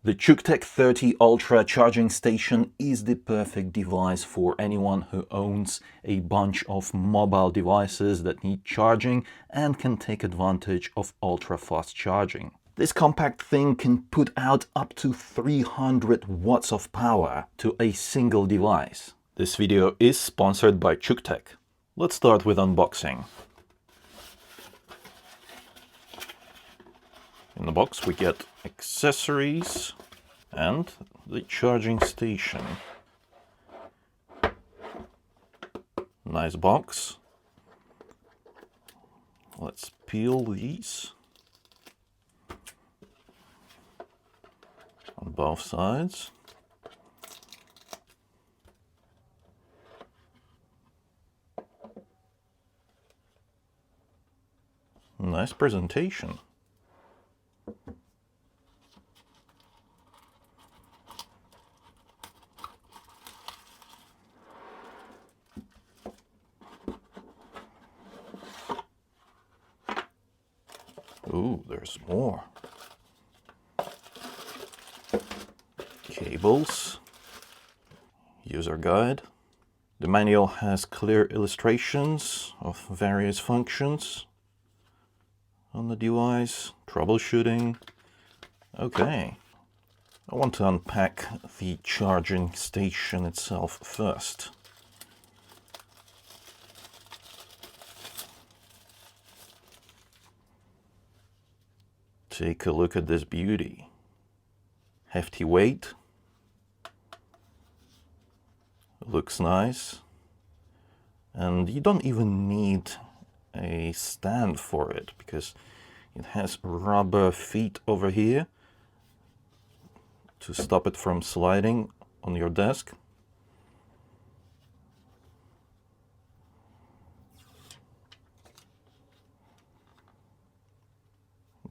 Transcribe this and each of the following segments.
The CUKTECH 30 Ultra charging station is the perfect device for anyone who owns a bunch of mobile devices that need charging and can take advantage of ultra-fast charging. This compact thing can put out up to 300 watts of power to a single device. This video is sponsored by CUKTECH. Let's start with unboxing. In the box we get accessories and the charging station. Nice box. Let's peel these on both sides. Nice presentation. Ooh, there's more. Cables. User guide. The manual has clear illustrations of various functions on the device. Troubleshooting. Okay. I want to unpack the charging station itself first. Take a look at this beauty. Hefty weight. Looks nice. And you don't even need a stand for it because it has rubber feet over here to stop it from sliding on your desk.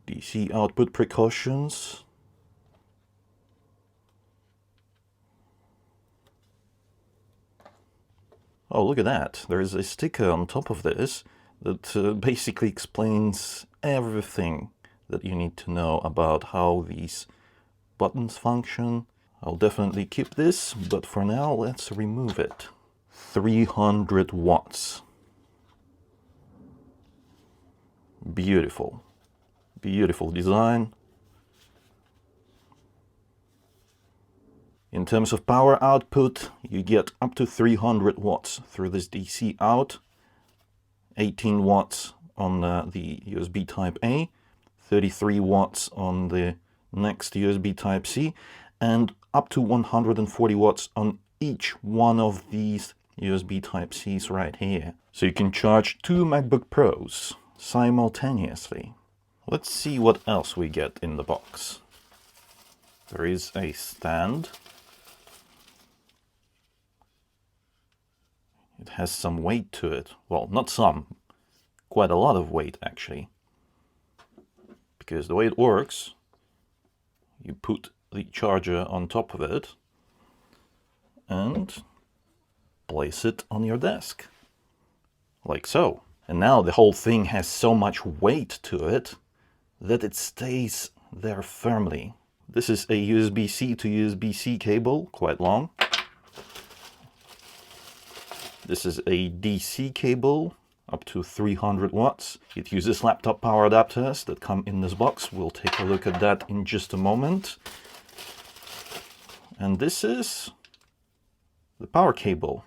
DC output precautions. Oh, look at that. There's a sticker on top of this that basically explains everything that you need to know about how these buttons function. I'll definitely keep this, but for now, let's remove it. 300 watts. Beautiful. Beautiful design. In terms of power output, you get up to 300 watts through this DC out, 18 watts on the USB Type A, 33 watts on the next USB Type C, and up to 140 watts on each one of these USB Type Cs right here. So you can charge 2 MacBook Pros simultaneously. Let's see what else we get in the box. There is a stand. It has some weight to it. Well, not some, quite a lot of weight actually. Because the way it works, you put the charger on top of it and place it on your desk. Like so. And now the whole thing has so much weight to it that it stays there firmly. This is a USB-C to USB-C cable, quite long. This is a DC cable, up to 300 watts. It uses laptop power adapters that come in this box. We'll take a look at that in just a moment. And this is the power cable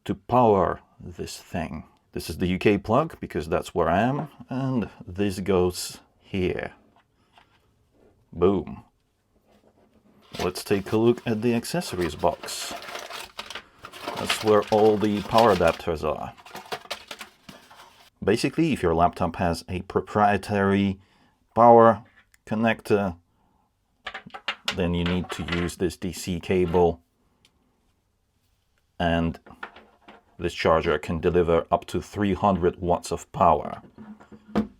to power this thing. This is the UK plug, because that's where I am, and this goes here. Boom. Let's take a look at the accessories box. That's where all the power adapters are. Basically, if your laptop has a proprietary power connector, then you need to use this DC cable, and this charger can deliver up to 300 watts of power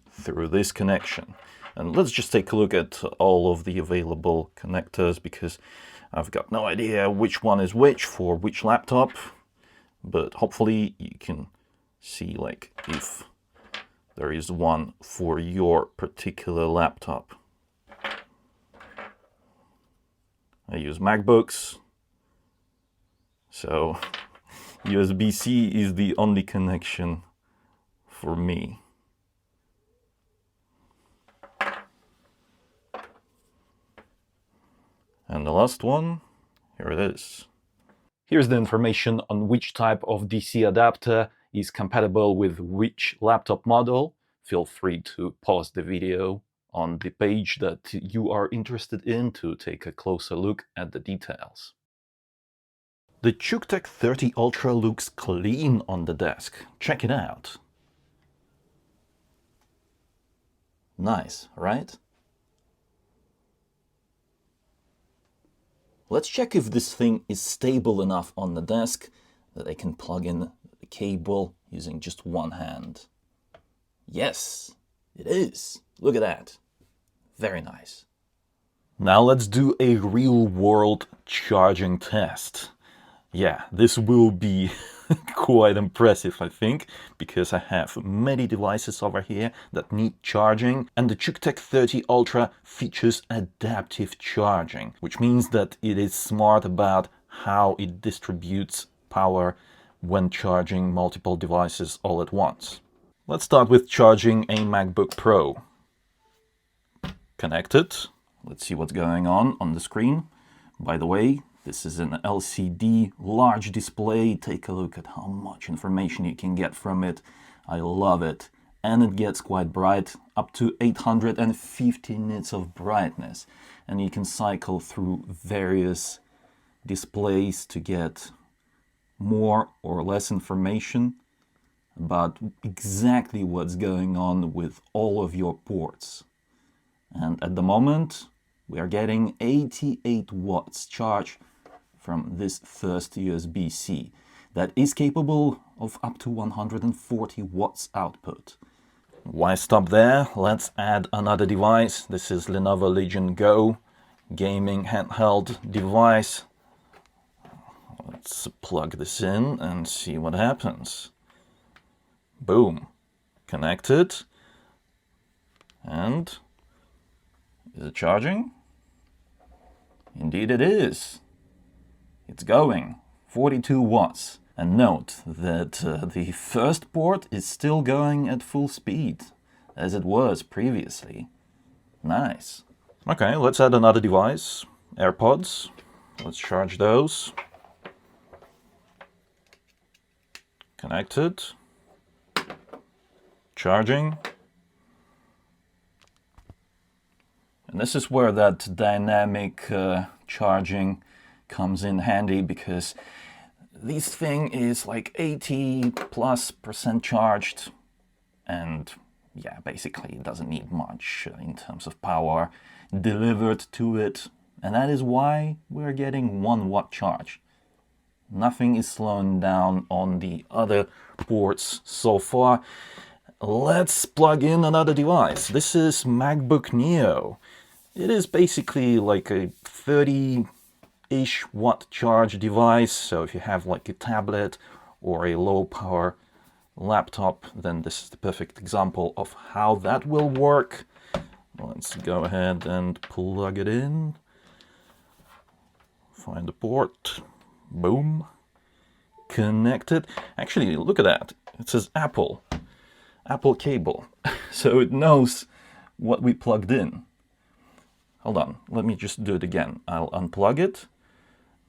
through this connection. And let's just take a look at all of the available connectors, because I've got no idea which one is which for which laptop, but hopefully you can see like if there is one for your particular laptop. I use MacBooks, so USB-C is the only connection for me. And the last one, here it is. Here's the information on which type of DC adapter is compatible with which laptop model. Feel free to pause the video on the page that you are interested in to take a closer look at the details. The CUKTECH 30 Ultra looks clean on the desk. Check it out. Nice, right? Let's check if this thing is stable enough on the desk that I can plug in the cable using just one hand. Yes, it is. Look at that. Very nice. Now let's do a real-world charging test. Yeah, this will be quite impressive, I think, because I have many devices over here that need charging, and the CUKTECH 30 Ultra features adaptive charging, which means that it is smart about how it distributes power when charging multiple devices all at once. Let's start with charging a MacBook Pro. Connected. Let's see what's going on the screen. By the way, this is an LCD large display. Take a look at how much information you can get from it. I love it. And it gets quite bright, up to 850 nits of brightness. And you can cycle through various displays to get more or less information about exactly what's going on with all of your ports. And at the moment, we are getting 88 watts charge from this first USB-C that is capable of up to 140 watts output. Why stop there? Let's add another device. This is Lenovo Legion Go, gaming handheld device. Let's plug this in and see what happens. Boom. Connected. And is it charging? Indeed it is. It's going. 42 watts. And note that the first port is still going at full speed, as it was previously. Nice. Okay, let's add another device. AirPods. Let's charge those. Connected. Charging. And this is where that dynamic charging comes in handy, because this thing is like 80+% charged, and yeah, basically it doesn't need much in terms of power delivered to it, and that is why we're getting 1 watt charge. Nothing is slowing down on the other ports so far. Let's plug in another device. This is MacBook Neo. It is basically like a 30-ish watt charge device, so if you have like a tablet or a low power laptop, then this is the perfect example of how that will work. Let's go ahead and plug it in. Find the port. Boom. Connected. Actually, look at that. It says Apple cable. So it knows what we plugged in. Hold on, let me just do it again. I'll unplug it,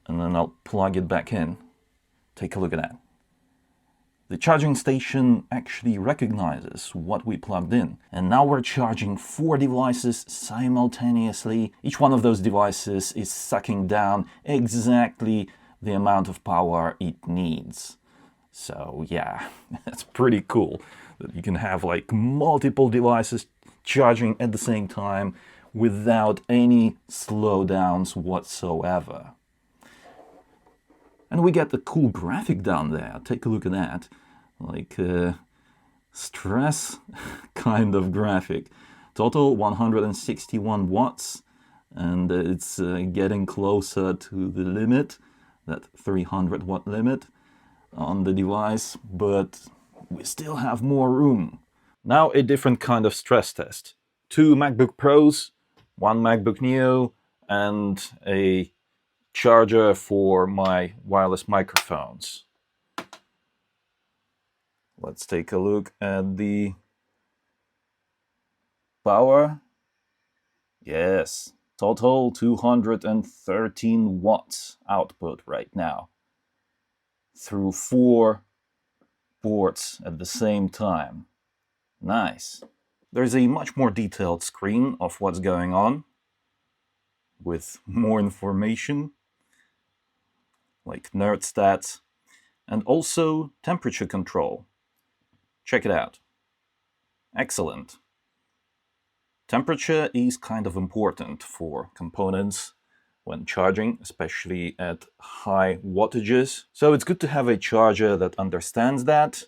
and then I'll plug it back in. Take a look at that. The charging station actually recognizes what we plugged in. And now we're charging 4 devices simultaneously. Each one of those devices is sucking down exactly the amount of power it needs. So yeah, that's pretty cool that you can have like multiple devices charging at the same time without any slowdowns whatsoever. And we get the cool graphic down there. Take a look at that. Like a stress kind of graphic. Total 161 watts, and it's getting closer to the limit, that 300 watt limit on the device, but we still have more room. Now a different kind of stress test. 2 MacBook Pros, 1 MacBook Neo, and a charger for my wireless microphones. Let's take a look at the power. Yes, total 213 watts output right now through 4 ports at the same time. Nice. There's a much more detailed screen of what's going on with more information like nerd stats and also temperature control. Check it out. Excellent. Temperature is kind of important for components when charging, especially at high wattages. So it's good to have a charger that understands that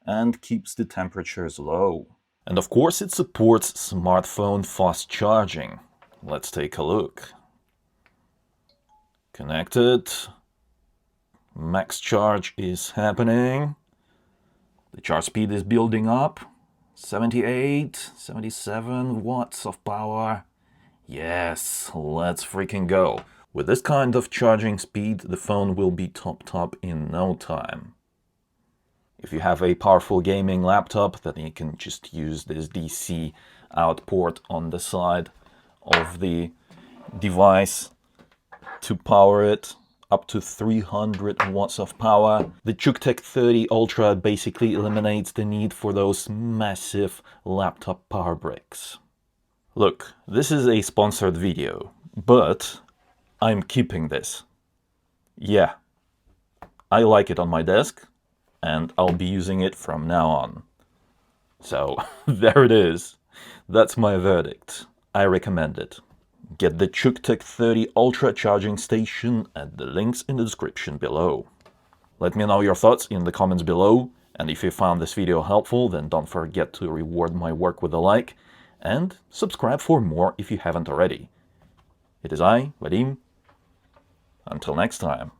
and keeps the temperatures low. And of course it supports smartphone fast charging. Let's take a look. Connected. Max charge is happening. The charge speed is building up. 78, 77 watts of power. Yes, let's freaking go. With this kind of charging speed, the phone will be top in no time. If you have a powerful gaming laptop, then you can just use this DC out port on the side of the device to power it. Up to 300 watts of power. The CUKTECH 30 Ultra basically eliminates the need for those massive laptop power bricks. Look, this is a sponsored video, but I'm keeping this. Yeah, I like it on my desk, and I'll be using it from now on. So, there it is. That's my verdict. I recommend it. Get the CUKTECH 30 Ultra charging station at the links in the description below. Let me know your thoughts in the comments below, and if you found this video helpful, then don't forget to reward my work with a like, and subscribe for more if you haven't already. It is I, Vadim. Until next time.